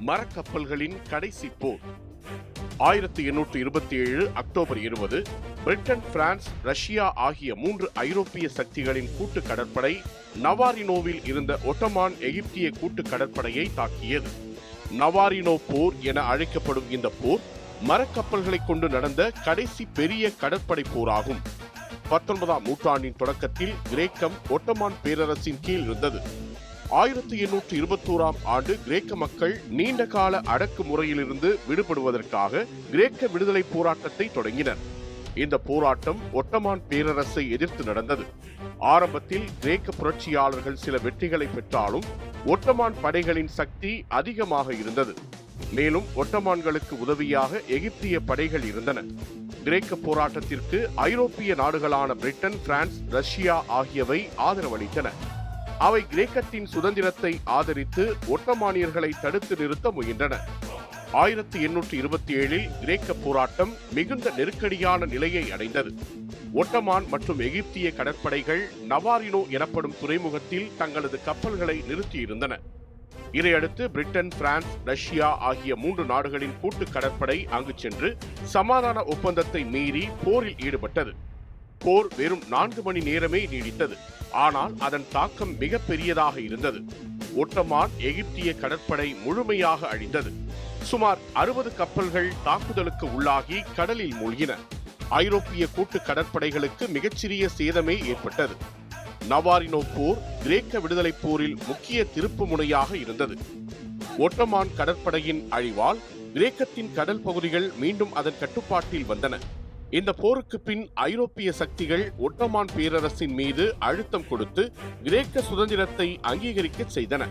மரக்கப்பல்களின் கடைசி போர். 1827 October 20 Britain, France, Russia ஆகிய 3 ஐரோப்பிய சக்திகளின் கூட்டு கடற்படை நவாரினோவில் இருந்த ஒட்டமான் எகிப்திய கூட்டு கடற்படையை தாக்கியது. நவாரினோ போர் என அழைக்கப்படும் இந்த போர் மரக்கப்பல்களை கொண்டு நடந்த கடைசி பெரிய கடற்படை போராகும். 19ஆம் நூற்றாண்டின் தொடக்கத்தில் கிரேக்கம் ஒட்டமான் பேரரசின் கீழ் இருந்தது. 1821ஆம் ஆண்டு கிரேக்க மக்கள் நீண்ட கால அடக்குமுறையிலிருந்து விடுபடுவதற்காக கிரேக்க விடுதலை போராட்டத்தை தொடங்கினர். இந்த போராட்டம் ஒட்டமான் பேரரசை எதிர்த்து நடந்தது. ஆரம்பத்தில் கிரேக்க புரட்சியாளர்கள் சில வெற்றிகளை பெற்றாலும் ஒட்டமான் படைகளின் சக்தி அதிகமாக இருந்தது. மேலும் ஒட்டமான்களுக்கு உதவியாக எகிப்திய படைகள் இருந்தன. கிரேக்க போராட்டத்திற்கு ஐரோப்பிய நாடுகளான பிரிட்டன், பிரான்ஸ், ரஷ்யா ஆகியவை ஆதரவளித்தன. அவை கிரேக்கத்தின் சுதந்திரத்தை ஆதரித்து ஒட்டமானியர்களை தடுத்து நிறுத்த முயன்றன. 1827இல் கிரேக்க போராட்டம் மிகுந்த நெருக்கடியான நிலையை அடைந்தது. ஒட்டமான் மற்றும் எகிப்திய கடற்படைகள் நவாரினோ எனப்படும் துறைமுகத்தில் தங்களது கப்பல்களை நிறுத்தியிருந்தன. இதையடுத்து பிரிட்டன், பிரான்ஸ், ரஷ்யா ஆகிய 3 நாடுகளின் கூட்டு கடற்படை அங்கு சென்று சமாதான ஒப்பந்தத்தை மீறி போரில் ஈடுபட்டது. போர் வெறும் 4 மணி நேரமே நீடித்தது. ஆனால் அதன் தாக்கம் மிக பெரியதாக இருந்தது. ஒட்டமான் எகிப்திய கடற்படை முழுமையாக அழிந்தது. சுமார் 60 கப்பல்கள் தாக்குதலுக்கு உள்ளாகி கடலில் மூழ்கின. ஐரோப்பிய கூட்டு கடற்படைகளுக்கு மிகச்சிறிய சேதமே ஏற்பட்டது. நவாரினோ போர் கிரேக்க விடுதலை போரில் முக்கிய திருப்பு முனையாக இருந்தது. ஒட்டமான் கடற்படையின் அழிவால் கிரேக்கத்தின் கடல் பகுதிகள் மீண்டும் அதன் கட்டுப்பாட்டில் வந்தன. இந்த போருக்கு பின் ஐரோப்பிய சக்திகள் ஒட்டமான் பேரரசின் மீது அழுத்தம் கொடுத்து கிரேக்க சுதந்திரத்தை அங்கீகரிக்க செய்தன.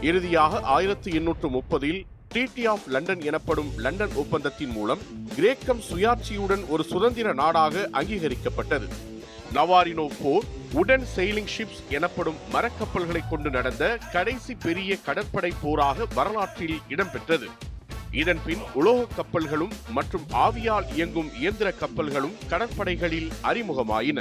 இறுதியாக 1830இல் ட்ரீட்டி ஆஃப் லண்டன் எனப்படும் லண்டன் ஒப்பந்தத்தின் மூலம் கிரேக்கம் சுயாட்சியுடன் ஒரு சுதந்திர நாடாக அங்கீகரிக்கப்பட்டது. நவாரினோ போர் உடன் செயிலிங் ஷிப்ஸ் எனப்படும் மரக்கப்பல்களை கொண்டு நடந்த கடைசி பெரிய கடற்படை போராக வரலாற்றில் இடம்பெற்றது. இதன் பின் உலோக கப்பல்களும் மற்றும் ஆவியால் இயங்கும் இயந்திர கப்பல்களும் கடற்படைகளில் அறிமுகமாயின.